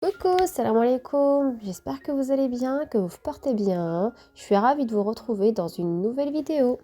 Coucou, salam alaikum, j'espère que vous allez bien, que vous vous portez bien. Je suis ravie de vous retrouver dans une nouvelle vidéo.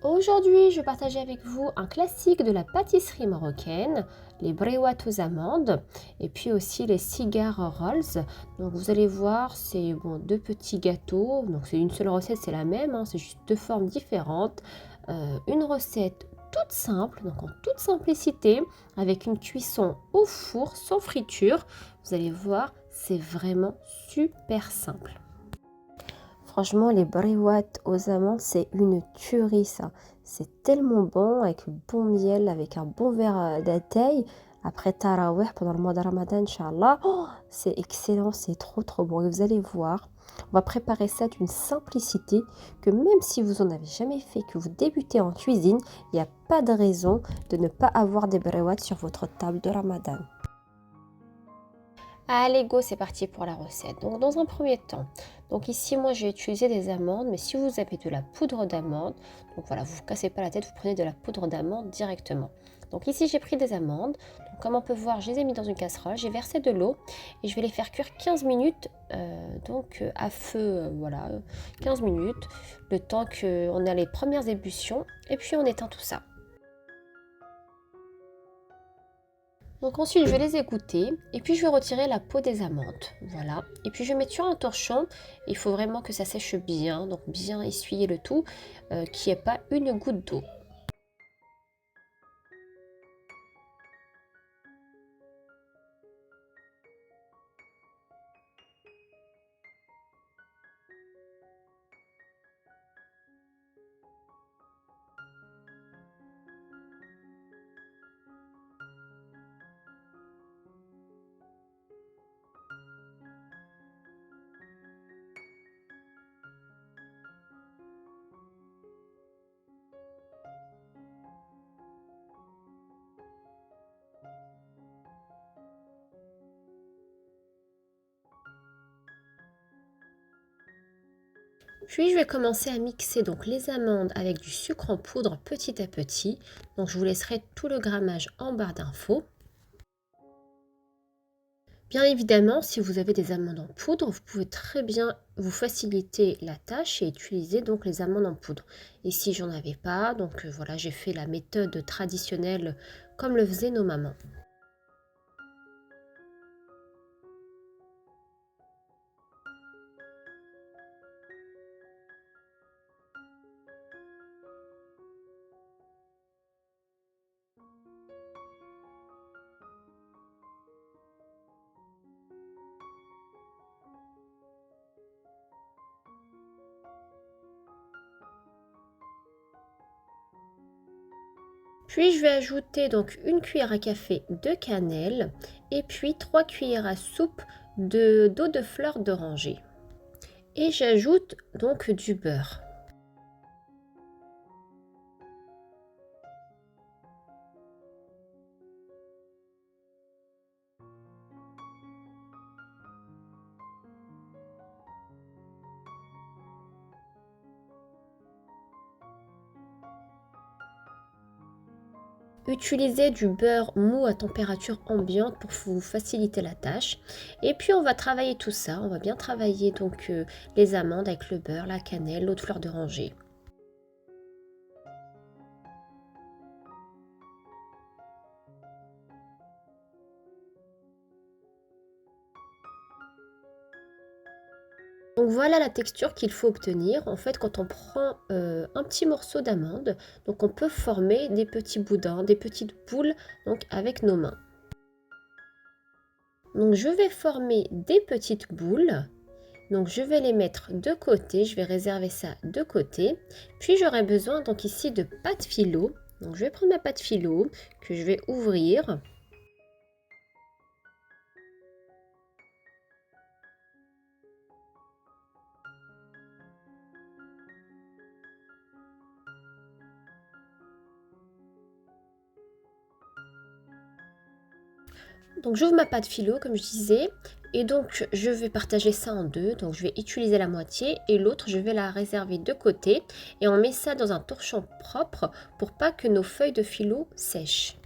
Aujourd'hui, je vais partager avec vous un classique de la pâtisserie marocaine, les brewat aux amandes et puis aussi les cigares rolls. Donc vous allez voir, c'est deux petits gâteaux, donc c'est une seule recette, c'est la même, c'est juste deux formes différentes. Une recette toute simple, donc en toute simplicité, avec une cuisson au four sans friture. Vous allez voir, c'est vraiment super simple. Franchement, les brewat aux amandes, c'est une tuerie ça. C'est tellement bon avec le bon miel, avec un bon verre d'atay. Après Tarawih, pendant le mois de Ramadan, Inch'Allah. Oh, c'est excellent, c'est trop bon. Et vous allez voir, on va préparer ça d'une simplicité que même si vous en avez jamais fait, que vous débutez en cuisine, il n'y a pas de raison de ne pas avoir des brewat sur votre table de Ramadan. Allez go, c'est parti pour la recette. Donc dans un premier temps, donc ici moi j'ai utilisé des amandes, mais si vous avez de la poudre d'amande, donc voilà, vous ne vous cassez pas la tête, vous prenez de la poudre d'amande directement. Donc ici j'ai pris des amandes, donc comme on peut voir, je les ai mis dans une casserole, j'ai versé de l'eau et je vais les faire cuire 15 minutes, à feu, 15 minutes, le temps qu'on a les premières ébullitions et puis on éteint tout ça. Donc ensuite, je vais les égoutter et puis je vais retirer la peau des amandes. Voilà. Et puis je vais mettre sur un torchon. Il faut vraiment que ça sèche bien, donc bien essuyer le tout, qu'il n'y ait pas une goutte d'eau. Puis je vais commencer à mixer donc les amandes avec du sucre en poudre petit à petit. Donc je vous laisserai tout le grammage en barre d'infos. Bien évidemment, si vous avez des amandes en poudre, vous pouvez très bien vous faciliter la tâche et utiliser donc les amandes en poudre. Et si j'en avais pas, donc voilà, j'ai fait la méthode traditionnelle comme le faisaient nos mamans. Puis je vais ajouter donc une cuillère à café de cannelle et puis 3 cuillères à soupe d'eau de fleur d'oranger. Et j'ajoute donc du beurre. Utilisez du beurre mou à température ambiante pour vous faciliter la tâche. Et puis on va travailler tout ça, on va bien travailler donc les amandes avec le beurre, la cannelle, l'eau de fleur d'oranger. Donc voilà la texture qu'il faut obtenir. En fait, quand on prend un petit morceau d'amande, donc on peut former des petits boudins, des petites boules donc avec nos mains. Donc je vais former des petites boules. Donc je vais les mettre de côté, je vais réserver ça de côté. Puis j'aurai besoin donc ici de pâte philo. Donc je vais prendre ma pâte philo que je vais ouvrir. Donc j'ouvre ma pâte philo comme je disais et donc je vais partager ça en deux. Donc je vais utiliser la moitié et l'autre je vais la réserver de côté et on met ça dans un torchon propre pour pas que nos feuilles de philo sèchent.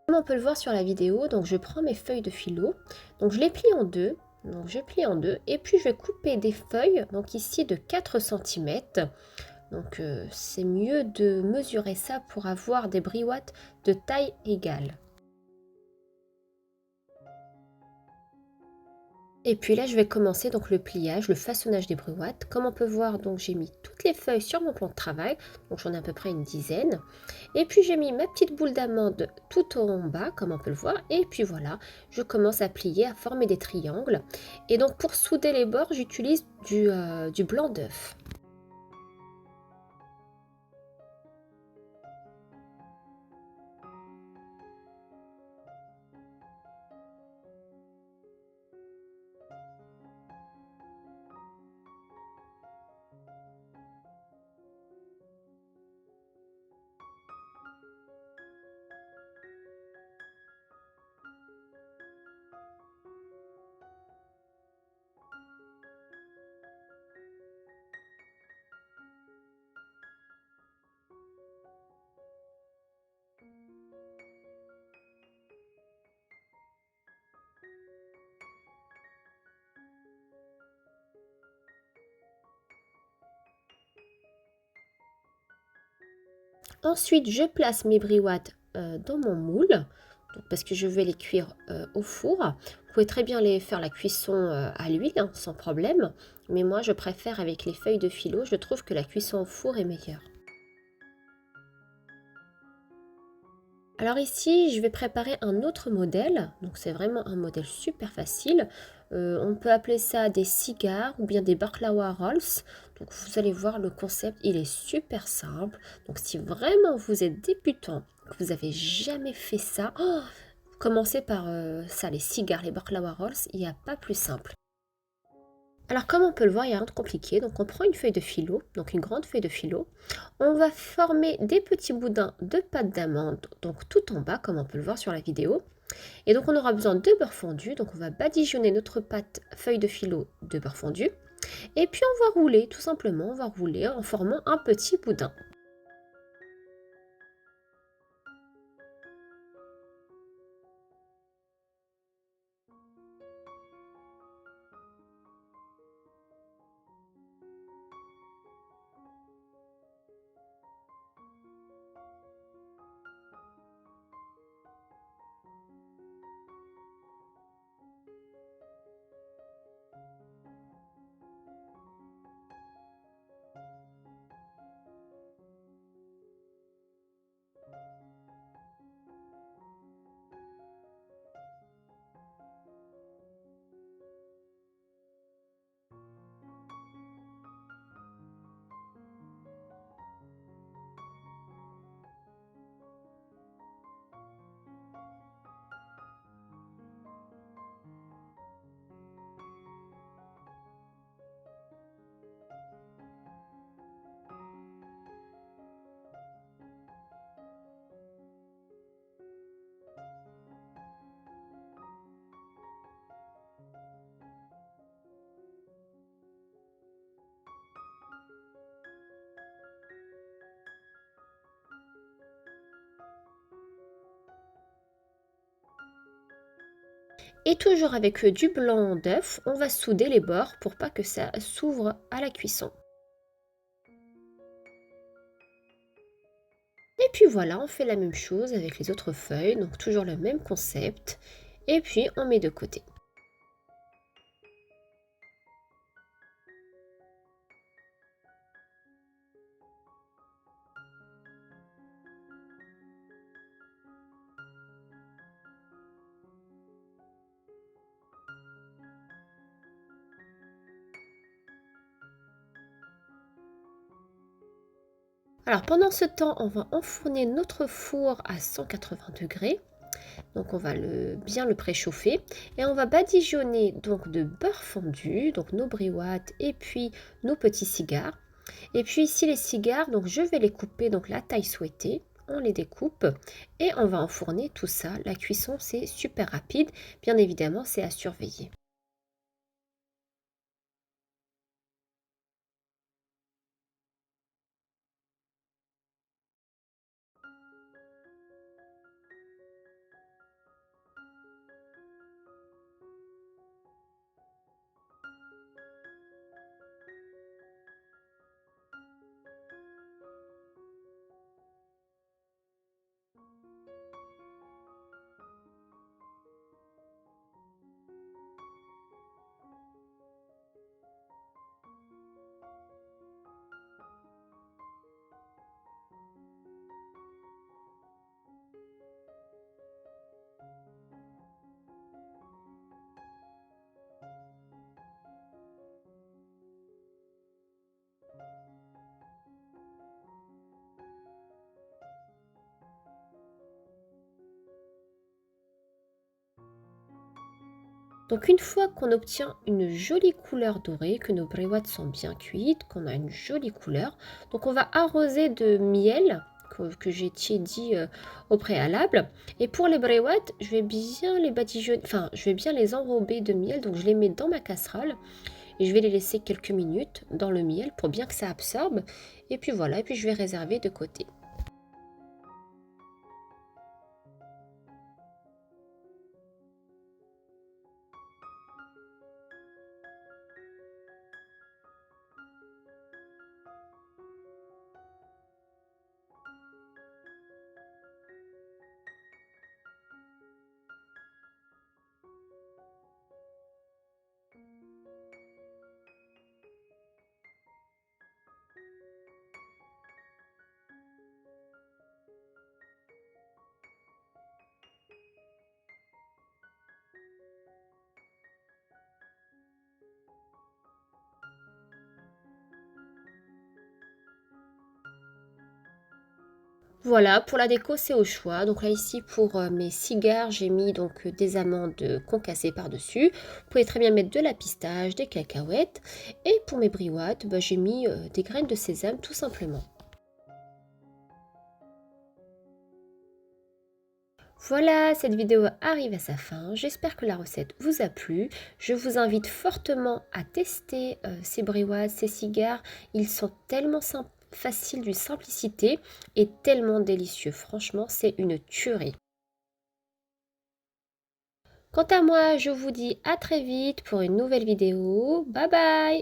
Comme on peut le voir sur la vidéo, donc je prends mes feuilles de philo, donc je les plie en deux, donc je plie en deux et puis je vais couper des feuilles, donc ici de 4 cm. Donc c'est mieux de mesurer ça pour avoir des briouates de taille égale. Et puis là, je vais commencer donc le pliage, le façonnage des bruates. Comme on peut voir, donc j'ai mis toutes les feuilles sur mon plan de travail, donc j'en ai à peu près une dizaine. Et puis j'ai mis ma petite boule d'amande tout en bas, comme on peut le voir. Et puis voilà, je commence à plier, à former des triangles. Et donc pour souder les bords, j'utilise du blanc d'œuf. Ensuite, je place mes briouates dans mon moule, donc parce que je vais les cuire au four. Vous pouvez très bien les faire la cuisson à l'huile, hein, sans problème. Mais moi, je préfère avec les feuilles de philo. Je trouve que la cuisson au four est meilleure. Alors ici, je vais préparer un autre modèle. Donc c'est vraiment un modèle super facile. On peut appeler ça des cigares ou bien des baklawa rolls. Donc vous allez voir le concept, il est super simple. Donc si vraiment vous êtes débutant, que vous n'avez jamais fait ça, oh, commencez par ça, les cigares, les baklawa rolls, il n'y a pas plus simple. Alors comme on peut le voir, il n'y a rien de compliqué. Donc on prend une feuille de philo, donc une grande feuille de philo. On va former des petits boudins de pâte d'amande, donc tout en bas, comme on peut le voir sur la vidéo. Et donc on aura besoin de beurre fondu. Donc on va badigeonner notre pâte feuille de philo de beurre fondu. Et puis on va rouler, tout simplement, on va rouler en formant un petit boudin. Et toujours avec du blanc d'œuf, on va souder les bords pour pas que ça s'ouvre à la cuisson. Et puis voilà, on fait la même chose avec les autres feuilles, donc toujours le même concept. Et puis on met de côté. Alors pendant ce temps, on va enfourner notre four à 180 degrés. Donc on va bien le préchauffer et on va badigeonner donc de beurre fondu, donc nos briouates et puis nos petits cigares. Et puis ici les cigares, donc je vais les couper donc la taille souhaitée. On les découpe et on va enfourner tout ça. La cuisson c'est super rapide, bien évidemment c'est à surveiller. Donc une fois qu'on obtient une jolie couleur dorée, que nos briouates sont bien cuites, qu'on a une jolie couleur, donc on va arroser de miel que j'ai tiédi au préalable. Et pour les briouates, je vais bien les badigeonner, enfin je vais bien les enrober de miel, donc je les mets dans ma casserole et je vais les laisser quelques minutes dans le miel pour bien que ça absorbe. Et puis voilà, et puis je vais réserver de côté. Voilà, pour la déco, c'est au choix. Donc là, ici, pour mes cigares, j'ai mis donc des amandes concassées par-dessus. Vous pouvez très bien mettre de la pistache, des cacahuètes. Et pour mes briouates, bah, j'ai mis des graines de sésame, tout simplement. Voilà, cette vidéo arrive à sa fin. J'espère que la recette vous a plu. Je vous invite fortement à tester ces briouates, ces cigares. Ils sont tellement faciles d'une simplicité et tellement délicieux. Franchement, c'est une tuerie. Quant à moi, je vous dis à très vite pour une nouvelle vidéo. Bye bye!